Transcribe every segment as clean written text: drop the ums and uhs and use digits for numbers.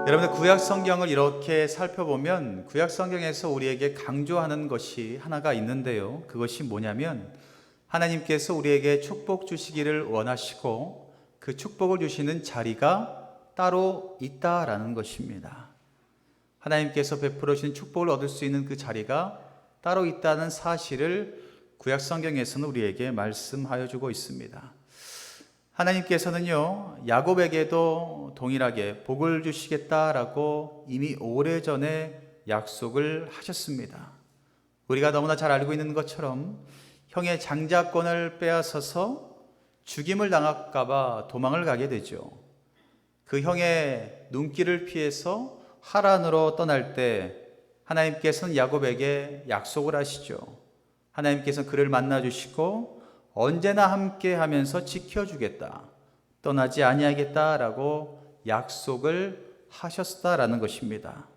여러분들 구약 성경을 이렇게 살펴보면 구약 성경에서 우리에게 강조하는 것이 하나가 있는데요. 그것이 뭐냐면 하나님께서 우리에게 축복 주시기를 원하시고 그 축복을 주시는 자리가 따로 있다라는 것입니다. 하나님께서 베풀어 주신 축복을 얻을 수 있는 그 자리가 따로 있다는 사실을 구약 성경에서는 우리에게 말씀하여 주고 있습니다. 하나님께서는요, 야곱에게도 동일하게 복을 주시겠다라고 이미 오래전에 약속을 하셨습니다. 우리가 너무나 잘 알고 있는 것처럼 형의 장자권을 빼앗아서 죽임을 당할까봐 도망을 가게 되죠. 그 형의 눈길을 피해서 하란으로 떠날 때 하나님께서는 야곱에게 약속을 하시죠. 하나님께서는 그를 만나주시고 언제나 함께 하면서 지켜주겠다, 떠나지 아니하겠다라고 약속을 하셨다라는 것입니다.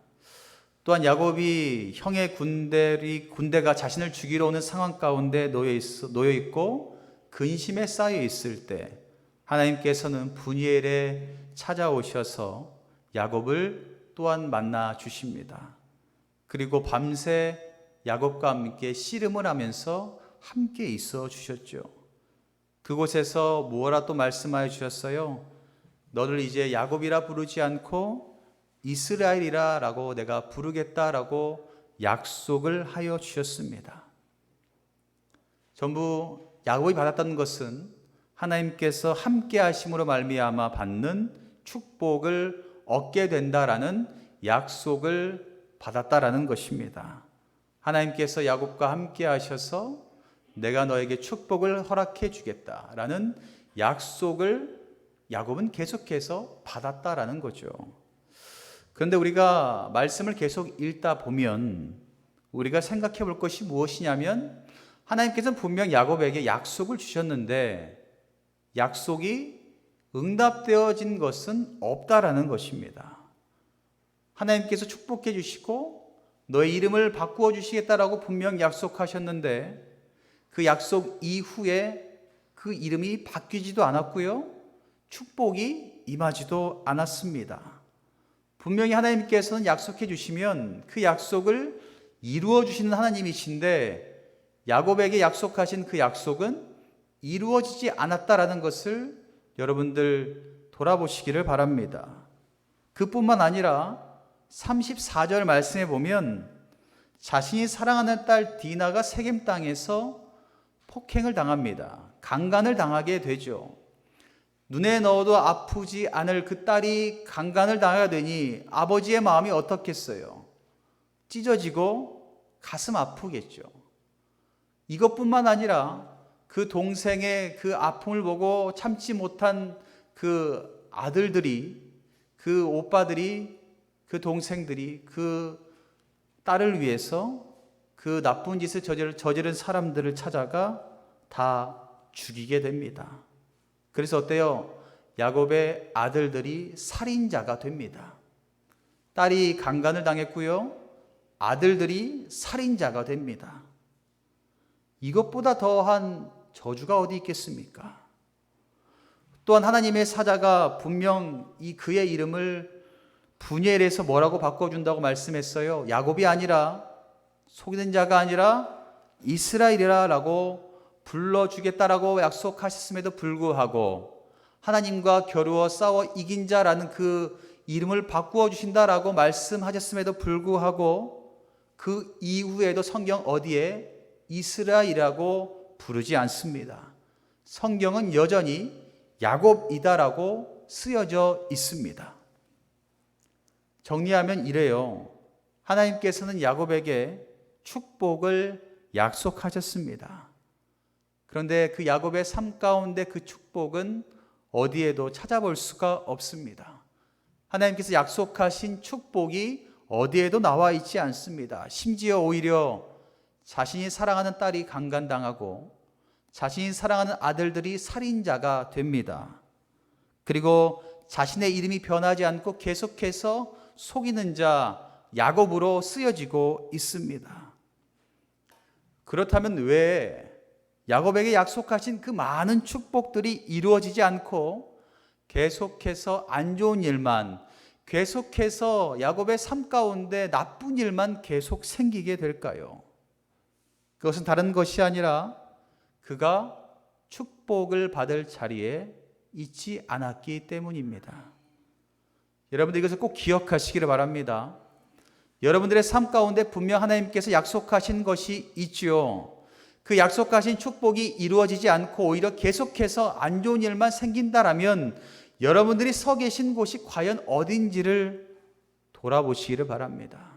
또한 야곱이 형의 군대가 자신을 죽이러 오는 상황 가운데 놓여 있고 근심에 쌓여 있을 때 하나님께서는 분이엘에 찾아오셔서 야곱을 또한 만나 주십니다. 그리고 밤새 야곱과 함께 씨름을 하면서 함께 있어 주셨죠. 그곳에서 무엇라 또 말씀하여 주셨어요? 너를 이제 야곱이라 부르지 않고 이스라엘이라 라고 내가 부르겠다라고 약속을 하여 주셨습니다. 전부 야곱이 받았던 것은 하나님께서 함께 하심으로 말미암아 받는 축복을 얻게 된다라는 약속을 받았다라는 것입니다. 하나님께서 야곱과 함께 하셔서 내가 너에게 축복을 허락해 주겠다라는 약속을 야곱은 계속해서 받았다라는 거죠. 그런데 우리가 말씀을 계속 읽다 보면 우리가 생각해 볼 것이 무엇이냐면 하나님께서는 분명 야곱에게 약속을 주셨는데 약속이 응답되어진 것은 없다라는 것입니다. 하나님께서 축복해 주시고 너의 이름을 바꾸어 주시겠다라고 분명 약속하셨는데 그 약속 이후에 그 이름이 바뀌지도 않았고요, 축복이 임하지도 않았습니다. 분명히 하나님께서는 약속해 주시면 그 약속을 이루어 주시는 하나님이신데 야곱에게 약속하신 그 약속은 이루어지지 않았다라는 것을 여러분들 돌아보시기를 바랍니다. 그뿐만 아니라 34절 말씀에 보면 자신이 사랑하는 딸 디나가 세겜 땅에서 폭행을 당합니다. 강간을 당하게 되죠. 눈에 넣어도 아프지 않을 그 딸이 강간을 당하게 되니 아버지의 마음이 어떻겠어요? 찢어지고 가슴 아프겠죠. 이것뿐만 아니라 그 동생의 그 아픔을 보고 참지 못한 그 아들들이, 그 오빠들이, 그 동생들이 그 딸을 위해서 그 나쁜 짓을 저지른 사람들을 찾아가 다 죽이게 됩니다. 그래서 어때요? 야곱의 아들들이 살인자가 됩니다. 딸이 강간을 당했고요, 아들들이 살인자가 됩니다. 이것보다 더한 저주가 어디 있겠습니까? 또한 하나님의 사자가 분명 그의 이름을 분이엘에서 뭐라고 바꿔준다고 말씀했어요? 야곱이 아니라, 속이는 자가 아니라 이스라엘이라 라고 불러주겠다라고 약속하셨음에도 불구하고 하나님과 겨루어 싸워 이긴 자라는 그 이름을 바꾸어 주신다라고 말씀하셨음에도 불구하고 그 이후에도 성경 어디에 이스라엘이라고 부르지 않습니다. 성경은 여전히 야곱이다라고 쓰여져 있습니다. 정리하면 이래요. 하나님께서는 야곱에게 축복을 약속하셨습니다. 그런데 그 야곱의 삶 가운데 그 축복은 어디에도 찾아볼 수가 없습니다. 하나님께서 약속하신 축복이 어디에도 나와 있지 않습니다. 심지어 오히려 자신이 사랑하는 딸이 강간당하고 자신이 사랑하는 아들들이 살인자가 됩니다. 그리고 자신의 이름이 변하지 않고 계속해서 속이는 자 야곱으로 쓰여지고 있습니다. 그렇다면 왜 야곱에게 약속하신 그 많은 축복들이 이루어지지 않고 계속해서 안 좋은 일만, 계속해서 야곱의 삶 가운데 나쁜 일만 계속 생기게 될까요? 그것은 다른 것이 아니라 그가 축복을 받을 자리에 있지 않았기 때문입니다. 여러분들 이것을 꼭 기억하시기를 바랍니다. 여러분들의 삶 가운데 분명 하나님께서 약속하신 것이 있지요. 그 약속하신 축복이 이루어지지 않고 오히려 계속해서 안 좋은 일만 생긴다라면 여러분들이 서 계신 곳이 과연 어딘지를 돌아보시기를 바랍니다.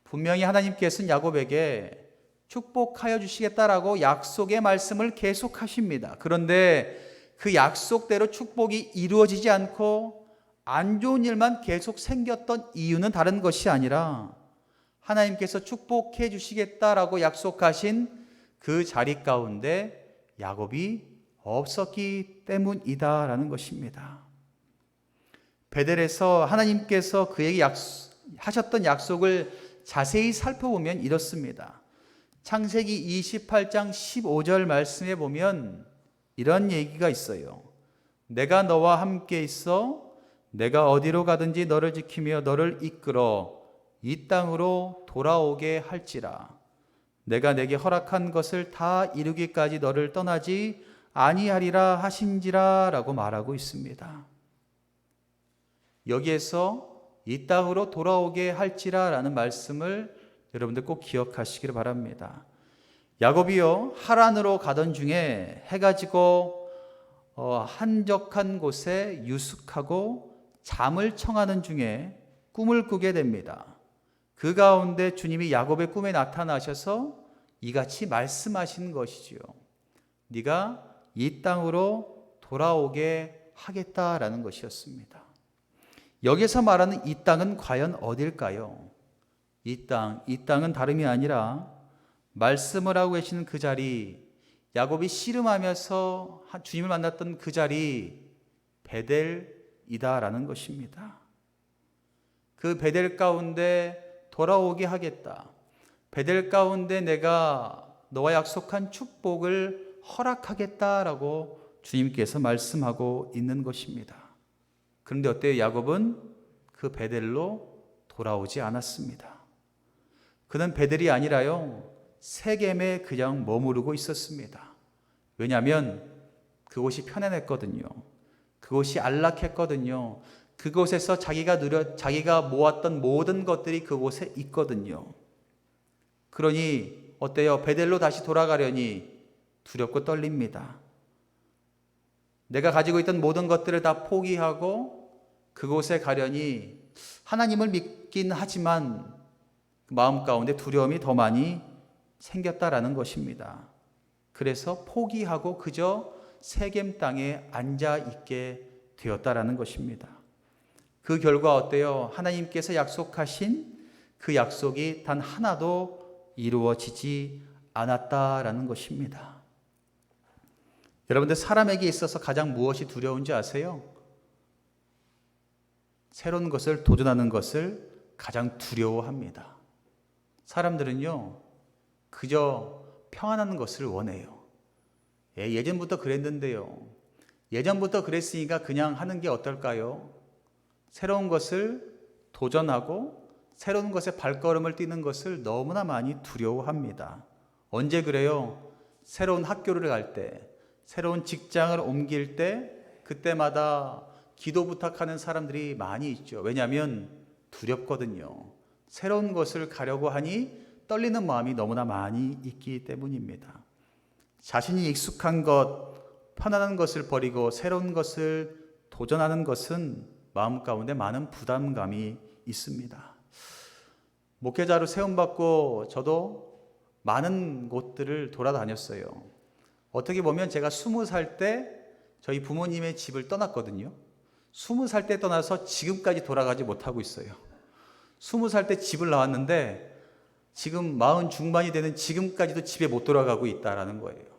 분명히 하나님께서는 야곱에게 축복하여 주시겠다라고 약속의 말씀을 계속하십니다. 그런데 그 약속대로 축복이 이루어지지 않고 안 좋은 일만 계속 생겼던 이유는 다른 것이 아니라 하나님께서 축복해 주시겠다라고 약속하신 그 자리 가운데 야곱이 없었기 때문이다라는 것입니다. 베델에서 하나님께서 그에게 하셨던 약속을 자세히 살펴보면 이렇습니다. 창세기 28장 15절 말씀에 보면 이런 얘기가 있어요. 내가 너와 함께 있어 내가 어디로 가든지 너를 지키며 너를 이끌어 이 땅으로 돌아오게 할지라. 내가 내게 허락한 것을 다 이루기까지 너를 떠나지 아니하리라 하신지라 라고 말하고 있습니다. 여기에서 이 땅으로 돌아오게 할지라 라는 말씀을 여러분들 꼭 기억하시기를 바랍니다. 야곱이요 하란으로 가던 중에 해가 지고 한적한 곳에 유숙하고 잠을 청하는 중에 꿈을 꾸게 됩니다. 그 가운데 주님이 야곱의 꿈에 나타나셔서 이같이 말씀하신 것이지요. 네가 이 땅으로 돌아오게 하겠다라는 것이었습니다. 여기서 말하는 이 땅은 과연 어딜까요? 이 땅은 다름이 아니라 말씀을 하고 계시는 그 자리, 야곱이 씨름하면서 주님을 만났던 그 자리 베델이다라는 것입니다. 그 베델 가운데 돌아오게 하겠다. 베델 가운데 내가 너와 약속한 축복을 허락하겠다라고 주님께서 말씀하고 있는 것입니다. 그런데 어때요? 야곱은 그 베델로 돌아오지 않았습니다. 그는 베델이 아니라요 세겜에 그냥 머무르고 있었습니다. 왜냐하면 그곳이 편안했거든요. 그곳이 안락했거든요. 그곳에서 자기가 모았던 모든 것들이 그곳에 있거든요. 그러니 어때요? 베델로 다시 돌아가려니 두렵고 떨립니다. 내가 가지고 있던 모든 것들을 다 포기하고 그곳에 가려니 하나님을 믿긴 하지만 마음 가운데 두려움이 더 많이 생겼다라는 것입니다. 그래서 포기하고 그저 세겜 땅에 앉아 있게 되었다라는 것입니다. 그 결과 어때요? 하나님께서 약속하신 그 약속이 단 하나도 이루어지지 않았다라는 것입니다. 여러분들 사람에게 있어서 가장 무엇이 두려운지 아세요? 새로운 것을 도전하는 것을 가장 두려워합니다. 사람들은요 그저 평안한 것을 원해요. 예전부터 그랬는데요. 예전부터 그랬으니까 그냥 하는 게 어떨까요? 새로운 것을 도전하고 새로운 것에 발걸음을 뛰는 것을 너무나 많이 두려워합니다. 언제 그래요? 새로운 학교를 갈 때, 새로운 직장을 옮길 때 그때마다 기도 부탁하는 사람들이 많이 있죠. 왜냐하면 두렵거든요. 새로운 것을 가려고 하니 떨리는 마음이 너무나 많이 있기 때문입니다. 자신이 익숙한 것, 편안한 것을 버리고 새로운 것을 도전하는 것은 마음 가운데 많은 부담감이 있습니다. 목회자로 세움받고 저도 많은 곳들을 돌아다녔어요. 어떻게 보면 제가 20살 때 저희 부모님의 집을 떠났거든요. 20살 때 떠나서 지금까지 돌아가지 못하고 있어요. 20살 때 집을 나왔는데 지금 40 중반이 되는 지금까지도 집에 못 돌아가고 있다라는 거예요.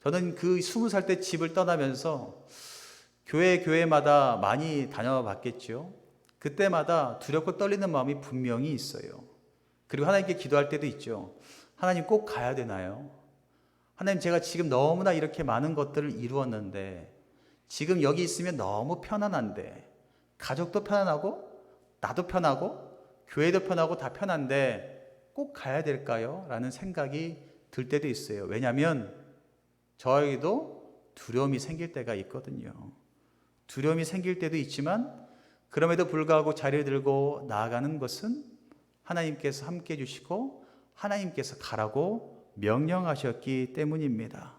저는 그 20살 때 집을 떠나면서 교회마다 많이 다녀봤겠죠. 그때마다 두렵고 떨리는 마음이 분명히 있어요. 그리고 하나님께 기도할 때도 있죠. 하나님 꼭 가야 되나요? 하나님, 제가 지금 너무나 이렇게 많은 것들을 이루었는데, 지금 여기 있으면 너무 편안한데, 가족도 편안하고 나도 편하고 교회도 편하고 다 편한데 꼭 가야 될까요? 라는 생각이 들 때도 있어요. 왜냐하면 저에게도 두려움이 생길 때가 있거든요. 두려움이 생길 때도 있지만 그럼에도 불구하고 자리를 들고 나아가는 것은 하나님께서 함께 해주시고 하나님께서 가라고 명령하셨기 때문입니다.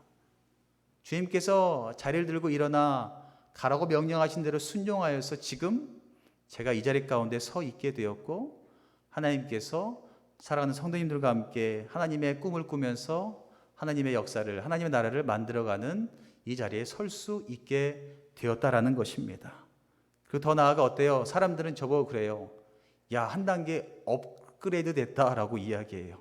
주님께서 자리를 들고 일어나 가라고 명령하신 대로 순종하여서 지금 제가 이 자리 가운데 서 있게 되었고, 하나님께서 사랑하는 성도님들과 함께 하나님의 꿈을 꾸면서 하나님의 역사를, 하나님의 나라를 만들어가는 이 자리에 설 수 있게 되었다라는 것입니다. 그리고 더 나아가 어때요? 사람들은 저보고 그래요. 야, 한 단계 업그레이드 됐다라고 이야기해요.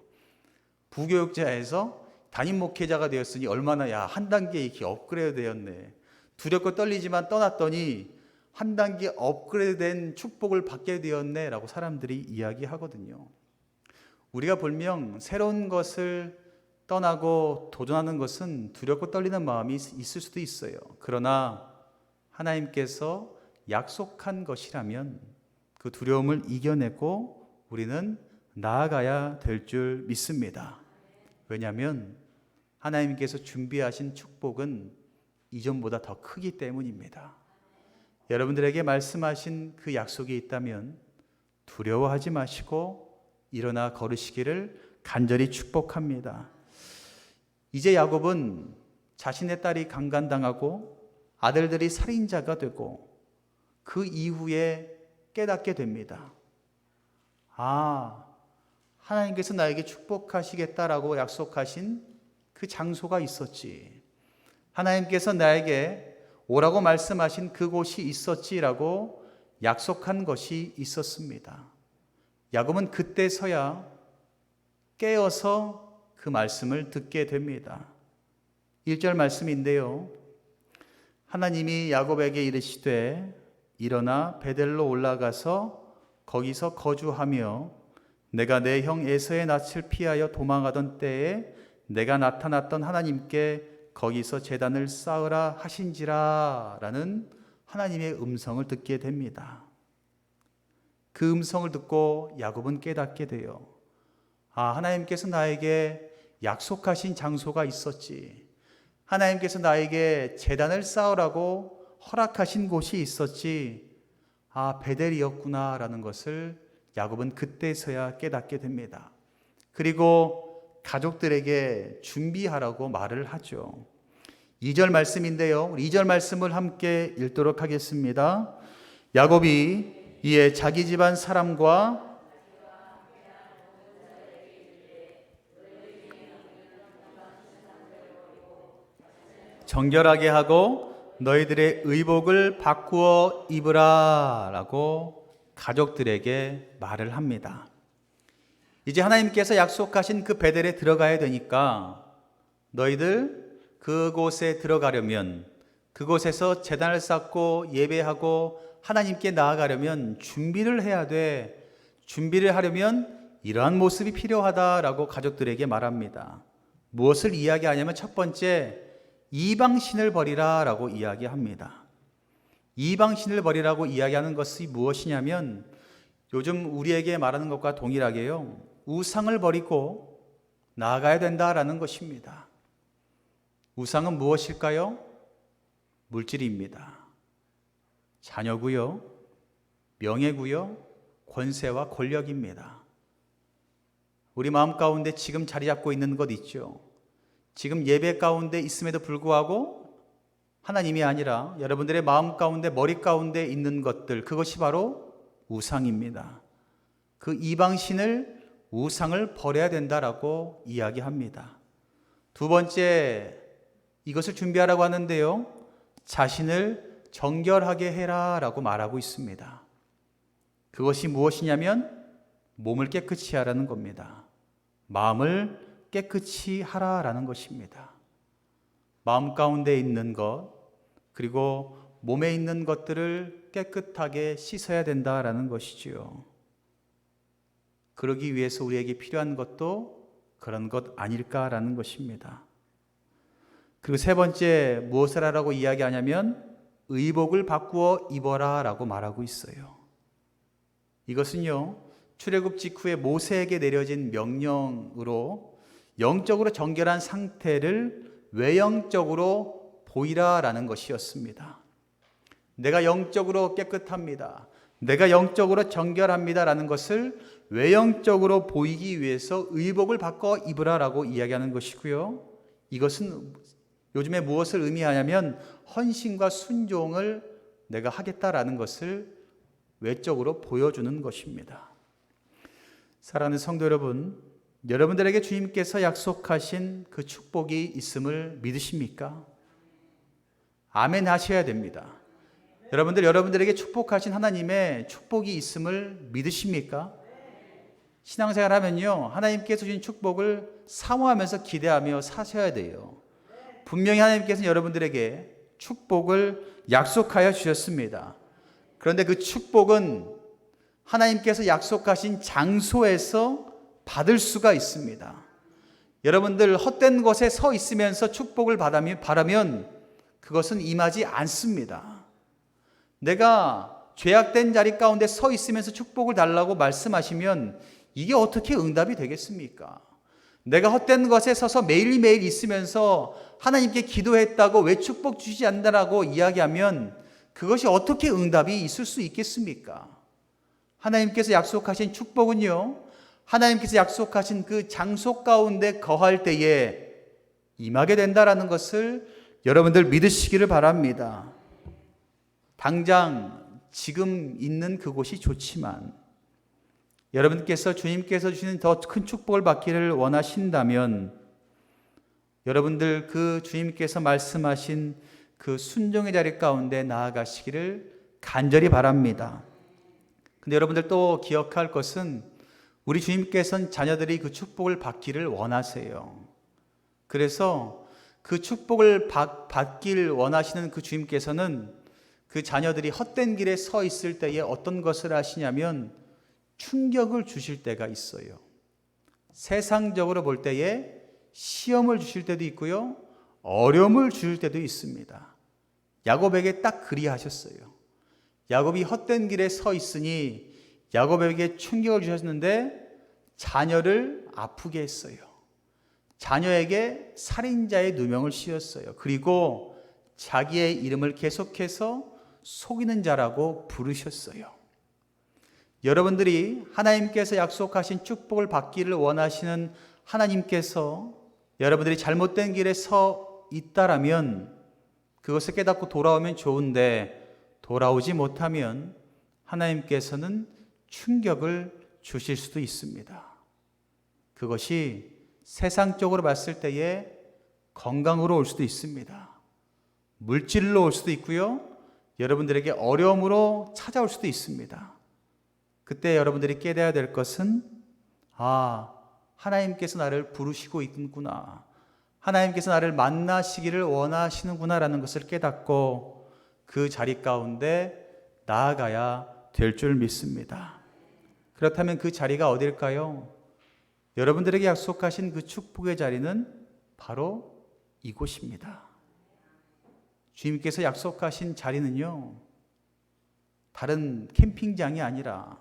부교육자에서 담임 목회자가 되었으니 얼마나, 야, 한 단계 이렇게 업그레이드 되었네. 두렵고 떨리지만 떠났더니 한 단계 업그레이드된 축복을 받게 되었네 라고 사람들이 이야기하거든요. 우리가 분명 새로운 것을 떠나고 도전하는 것은 두렵고 떨리는 마음이 있을 수도 있어요. 그러나 하나님께서 약속한 것이라면 그 두려움을 이겨내고 우리는 나아가야 될 줄 믿습니다. 왜냐하면 하나님께서 준비하신 축복은 이전보다 더 크기 때문입니다. 여러분들에게 말씀하신 그 약속이 있다면 두려워하지 마시고 일어나 걸으시기를 간절히 축복합니다. 이제 야곱은 자신의 딸이 강간당하고 아들들이 살인자가 되고 그 이후에 깨닫게 됩니다. 아, 하나님께서 나에게 축복하시겠다라고 약속하신 그 장소가 있었지. 하나님께서 나에게 오라고 말씀하신 그곳이 있었지라고 약속한 것이 있었습니다. 야곱은 그때서야 깨어서 그 말씀을 듣게 됩니다. 1절 말씀인데요. 하나님이 야곱에게 이르시되 일어나 베델로 올라가서 거기서 거주하며 내가 내 형 에서의 낯을 피하여 도망하던 때에 내가 나타났던 하나님께 거기서 제단을 쌓으라 하신지라 라는 하나님의 음성을 듣게 됩니다. 그 음성을 듣고 야곱은 깨닫게 돼요. 아, 하나님께서 나에게 약속하신 장소가 있었지. 하나님께서 나에게 제단을 쌓으라고 허락하신 곳이 있었지. 아, 베델이었구나 라는 것을 야곱은 그때서야 깨닫게 됩니다. 그리고 가족들에게 준비하라고 말을 하죠. 2절 말씀인데요. 우리 2절 말씀을 함께 읽도록 하겠습니다. 야곱이 이에 자기 집안 사람과 정결하게 하고 너희들의 의복을 바꾸어 입으라 라고 가족들에게 말을 합니다. 이제 하나님께서 약속하신 그 베델에 들어가야 되니까 너희들 그곳에 들어가려면, 그곳에서 제단을 쌓고 예배하고 하나님께 나아가려면 준비를 해야 돼. 준비를 하려면 이러한 모습이 필요하다라고 가족들에게 말합니다. 무엇을 이야기하냐면 첫 번째, 이방신을 버리라 라고 이야기합니다. 이방신을 버리라고 이야기하는 것이 무엇이냐면 요즘 우리에게 말하는 것과 동일하게요, 우상을 버리고 나아가야 된다라는 것입니다. 우상은 무엇일까요? 물질입니다. 자녀고요, 명예고요, 권세와 권력입니다. 우리 마음 가운데 지금 자리 잡고 있는 것 있죠. 지금 예배 가운데 있음에도 불구하고 하나님이 아니라 여러분들의 마음 가운데, 머리 가운데 있는 것들, 그것이 바로 우상입니다. 그 이방신을, 우상을 버려야 된다라고 이야기합니다. 두 번째, 이것을 준비하라고 하는데요, 자신을 정결하게 해라 라고 말하고 있습니다. 그것이 무엇이냐면 몸을 깨끗이 하라는 겁니다. 마음을 깨끗이 하라라는 것입니다. 마음 가운데 있는 것, 그리고 몸에 있는 것들을 깨끗하게 씻어야 된다라는 것이지요. 그러기 위해서 우리에게 필요한 것도 그런 것 아닐까라는 것입니다. 그리고 세 번째 무엇을 하라고 이야기하냐면 의복을 바꾸어 입어라 라고 말하고 있어요. 이것은요, 출애굽 직후에 모세에게 내려진 명령으로 영적으로 정결한 상태를 외형적으로 보이라 라는 것이었습니다. 내가 영적으로 깨끗합니다, 내가 영적으로 정결합니다 라는 것을 외형적으로 보이기 위해서 의복을 바꿔 입으라 라고 이야기하는 것이고요, 이것은 요즘에 무엇을 의미하냐면 헌신과 순종을 내가 하겠다라는 것을 외적으로 보여주는 것입니다. 사랑하는 성도 여러분, 여러분들에게 주님께서 약속하신 그 축복이 있음을 믿으십니까? 아멘 하셔야 됩니다. 여러분들에게 축복하신 하나님의 축복이 있음을 믿으십니까? 신앙생활 하면요, 하나님께서 주신 축복을 사모하면서 기대하며 사셔야 돼요. 분명히 하나님께서는 여러분들에게 축복을 약속하여 주셨습니다. 그런데 그 축복은 하나님께서 약속하신 장소에서 받을 수가 있습니다. 여러분들 헛된 곳에 서 있으면서 축복을 바라면 그것은 임하지 않습니다. 내가 죄악된 자리 가운데 서 있으면서 축복을 달라고 말씀하시면 이게 어떻게 응답이 되겠습니까? 내가 헛된 것에 서서 매일매일 있으면서 하나님께 기도했다고 왜 축복 주시지 않는다라고 이야기하면 그것이 어떻게 응답이 있을 수 있겠습니까? 하나님께서 약속하신 축복은요, 하나님께서 약속하신 그 장소 가운데 거할 때에 임하게 된다라는 것을 여러분들 믿으시기를 바랍니다. 당장 지금 있는 그곳이 좋지만 여러분께서 주님께서 주시는 더 큰 축복을 받기를 원하신다면 여러분들 그 주님께서 말씀하신 그 순종의 자리 가운데 나아가시기를 간절히 바랍니다. 근데 여러분들 또 기억할 것은 우리 주님께서는 자녀들이 그 축복을 받기를 원하세요. 그래서 그 축복을 받기를 원하시는 그 주님께서는 그 자녀들이 헛된 길에 서 있을 때에 어떤 것을 하시냐면 충격을 주실 때가 있어요. 세상적으로 볼 때에 시험을 주실 때도 있고요, 어려움을 주실 때도 있습니다. 야곱에게 딱 그리하셨어요. 야곱이 헛된 길에 서 있으니 야곱에게 충격을 주셨는데 자녀를 아프게 했어요. 자녀에게 살인자의 누명을 씌웠어요. 그리고 자기의 이름을 계속해서 속이는 자라고 부르셨어요. 여러분들이 하나님께서 약속하신 축복을 받기를 원하시는 하나님께서 여러분들이 잘못된 길에 서 있다라면 그것을 깨닫고 돌아오면 좋은데 돌아오지 못하면 하나님께서는 충격을 주실 수도 있습니다. 그것이 세상적으로 봤을 때에 건강으로 올 수도 있습니다. 물질로 올 수도 있고요, 여러분들에게 어려움으로 찾아올 수도 있습니다. 그때 여러분들이 깨달아야 될 것은 하나님께서 나를 부르시고 있구나, 하나님께서 나를 만나시기를 원하시는구나 라는 것을 깨닫고 그 자리 가운데 나아가야 될 줄 믿습니다. 그렇다면 그 자리가 어딜까요? 여러분들에게 약속하신 그 축복의 자리는 바로 이곳입니다. 주님께서 약속하신 자리는요, 다른 캠핑장이 아니라,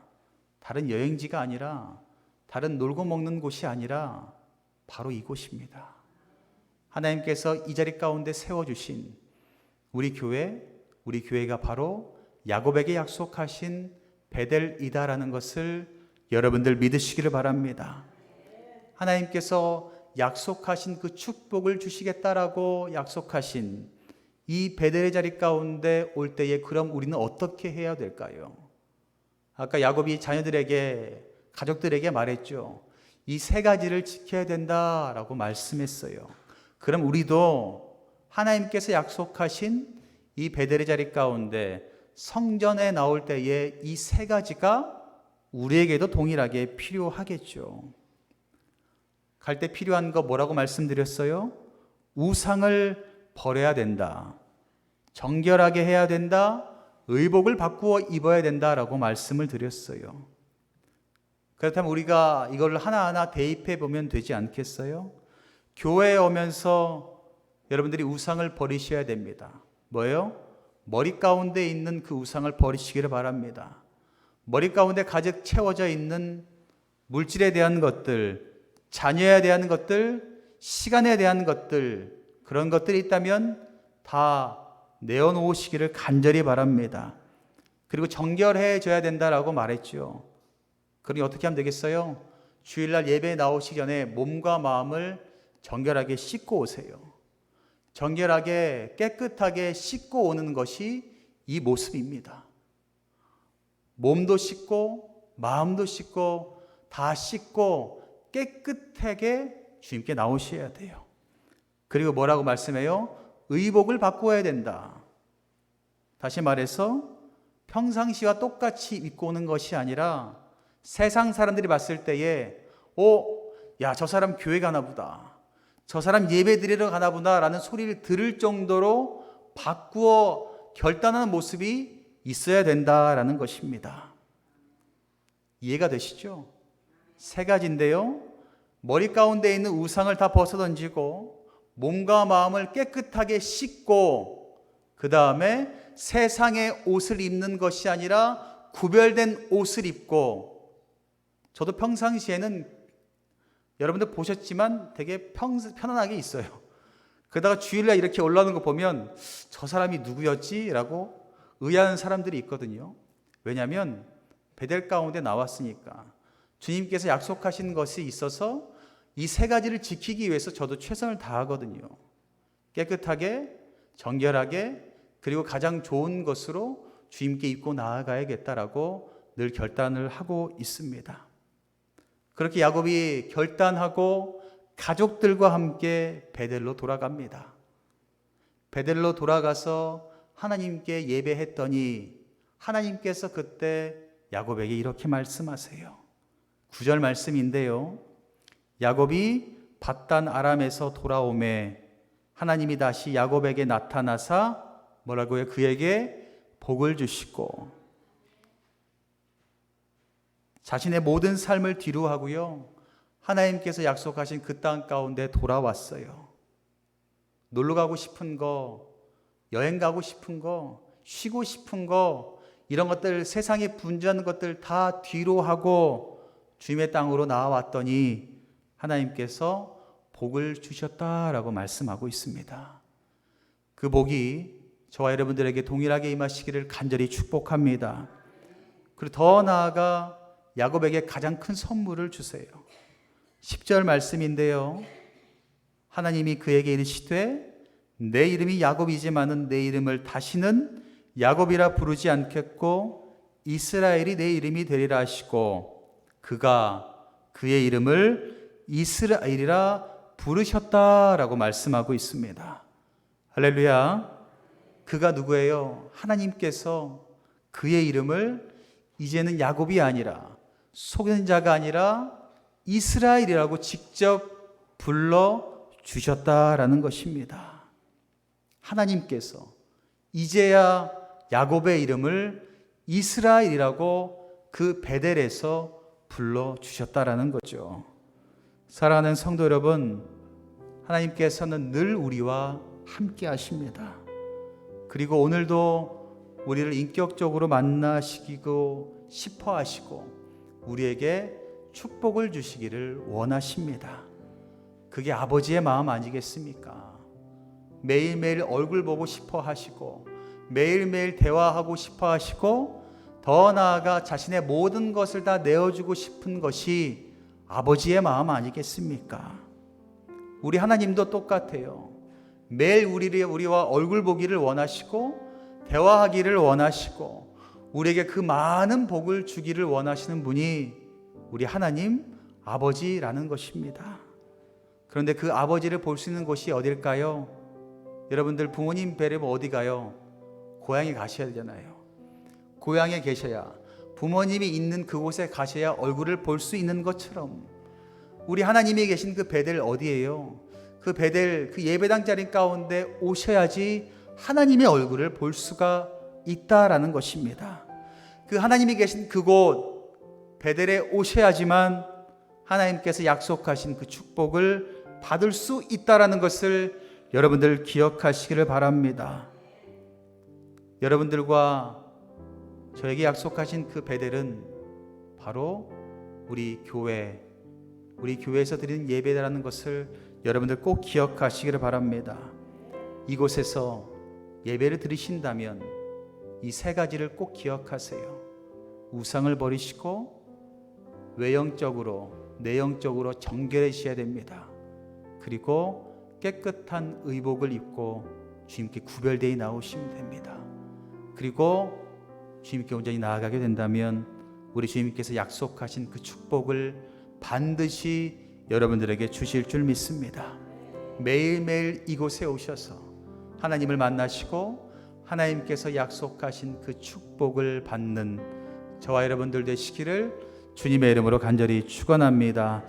다른 여행지가 아니라, 다른 놀고 먹는 곳이 아니라 바로 이곳입니다. 하나님께서 이 자리 가운데 세워주신 우리 교회가 바로 야곱에게 약속하신 베델이다라는 것을 여러분들 믿으시기를 바랍니다. 하나님께서 약속하신 그 축복을 주시겠다라고 약속하신 이 베델의 자리 가운데 올 때에 그럼 우리는 어떻게 해야 될까요? 아까 야곱이 자녀들에게, 가족들에게 말했죠. 이 세 가지를 지켜야 된다라고 말씀했어요. 그럼 우리도 하나님께서 약속하신 이 베델의 자리 가운데 성전에 나올 때에 이 세 가지가 우리에게도 동일하게 필요하겠죠. 갈 때 필요한 거 뭐라고 말씀드렸어요? 우상을 버려야 된다, 정결하게 해야 된다, 의복을 바꾸어 입어야 된다라고 말씀을 드렸어요. 그렇다면 우리가 이걸 하나하나 대입해 보면 되지 않겠어요? 교회에 오면서 여러분들이 우상을 버리셔야 됩니다. 뭐예요? 머리 가운데 있는 그 우상을 버리시기를 바랍니다. 머리 가운데 가득 채워져 있는 물질에 대한 것들, 자녀에 대한 것들, 시간에 대한 것들, 그런 것들이 있다면 다 내어놓으시기를 간절히 바랍니다. 그리고 정결해져야 된다라고 말했죠. 그러니 어떻게 하면 되겠어요? 주일날 예배에 나오시기 전에 몸과 마음을 정결하게 씻고 오세요. 정결하게 깨끗하게 씻고 오는 것이 이 모습입니다. 몸도 씻고 마음도 씻고 다 씻고 깨끗하게 주님께 나오셔야 돼요. 그리고 뭐라고 말씀해요? 의복을 바꾸어야 된다. 다시 말해서 평상시와 똑같이 입고 오는 것이 아니라 세상 사람들이 봤을 때에 야, 저 사람 교회 가나 보다. 저 사람 예배 드리러 가나 보다 라는 소리를 들을 정도로 바꾸어 결단하는 모습이 있어야 된다라는 것입니다. 이해가 되시죠? 세 가지인데요. 머리 가운데 있는 우상을 다 벗어던지고 몸과 마음을 깨끗하게 씻고 그 다음에 세상의 옷을 입는 것이 아니라 구별된 옷을 입고, 저도 평상시에는 여러분들 보셨지만 되게 편안하게 있어요. 그러다가 주일날 이렇게 올라오는 거 보면 저 사람이 누구였지? 라고 의아한 사람들이 있거든요. 왜냐하면 베델 가운데 나왔으니까 주님께서 약속하신 것이 있어서 이 세 가지를 지키기 위해서 저도 최선을 다하거든요. 깨끗하게, 정결하게, 그리고 가장 좋은 것으로 주님께 입고 나아가야겠다라고 늘 결단을 하고 있습니다. 그렇게 야곱이 결단하고 가족들과 함께 베델로 돌아갑니다. 베델로 돌아가서 하나님께 예배했더니 하나님께서 그때 야곱에게 이렇게 말씀하세요. 9절 말씀인데요. 야곱이 밧단 아람에서 돌아오매 하나님이 다시 야곱에게 나타나사 뭐라고요? 그에게 복을 주시고 자신의 모든 삶을 뒤로 하고요. 하나님께서 약속하신 그 땅 가운데 돌아왔어요. 놀러 가고 싶은 거, 여행 가고 싶은 거, 쉬고 싶은 거, 이런 것들, 세상에 분주한 것들 다 뒤로 하고 주님의 땅으로 나와왔더니 하나님께서 복을 주셨다라고 말씀하고 있습니다. 그 복이 저와 여러분들에게 동일하게 임하시기를 간절히 축복합니다. 그리고 더 나아가 야곱에게 가장 큰 선물을 주세요. 10절 말씀인데요. 하나님이 그에게 이르시되 내 이름이 야곱이지만은 내 이름을 다시는 야곱이라 부르지 않겠고 이스라엘이 내 이름이 되리라 하시고 그가 그의 이름을 이스라엘이라 부르셨다라고 말씀하고 있습니다. 할렐루야. 그가 누구예요? 하나님께서 그의 이름을 이제는 야곱이 아니라 속인 자가 아니라 이스라엘이라고 직접 불러 주셨다라는 것입니다. 하나님께서 이제야 야곱의 이름을 이스라엘이라고 그 베델에서 불러 주셨다라는 거죠. 사랑하는 성도 여러분, 하나님께서는 늘 우리와 함께 하십니다. 그리고 오늘도 우리를 인격적으로 만나시고 싶어 하시고 우리에게 축복을 주시기를 원하십니다. 그게 아버지의 마음 아니겠습니까? 매일매일 얼굴 보고 싶어 하시고 매일매일 대화하고 싶어 하시고 더 나아가 자신의 모든 것을 다 내어주고 싶은 것이 아버지의 마음 아니겠습니까? 우리 하나님도 똑같아요. 매일 우리와 얼굴 보기를 원하시고 대화하기를 원하시고 우리에게 그 많은 복을 주기를 원하시는 분이 우리 하나님 아버지라는 것입니다. 그런데 그 아버지를 볼 수 있는 곳이 어딜까요? 여러분들 부모님 뵈려면 어디 가요? 고향에 가셔야 되잖아요. 고향에 계셔야, 부모님이 있는 그곳에 가셔야 얼굴을 볼 수 있는 것처럼 우리 하나님이 계신 그 베델 어디예요? 그 베델, 그 예배당 자리 가운데 오셔야지 하나님의 얼굴을 볼 수가 있다라는 것입니다. 그 하나님이 계신 그곳, 베델에 오셔야지만 하나님께서 약속하신 그 축복을 받을 수 있다라는 것을 여러분들 기억하시기를 바랍니다. 여러분들과 저에게 약속하신 그 베델은 바로 우리 교회에서 드리는 예배라는 것을 여러분들 꼭 기억하시기를 바랍니다. 이곳에서 예배를 드리신다면 이 세 가지를 꼭 기억하세요. 우상을 버리시고 외형적으로 내형적으로 정결해지셔야 됩니다. 그리고 깨끗한 의복을 입고 주님께 구별되어 나오시면 됩니다. 그리고 주님께 온전히 나아가게 된다면 우리 주님께서 약속하신 그 축복을 반드시 여러분들에게 주실 줄 믿습니다. 매일매일 이곳에 오셔서 하나님을 만나시고 하나님께서 약속하신 그 축복을 받는 저와 여러분들 되시기를 주님의 이름으로 간절히 축원합니다.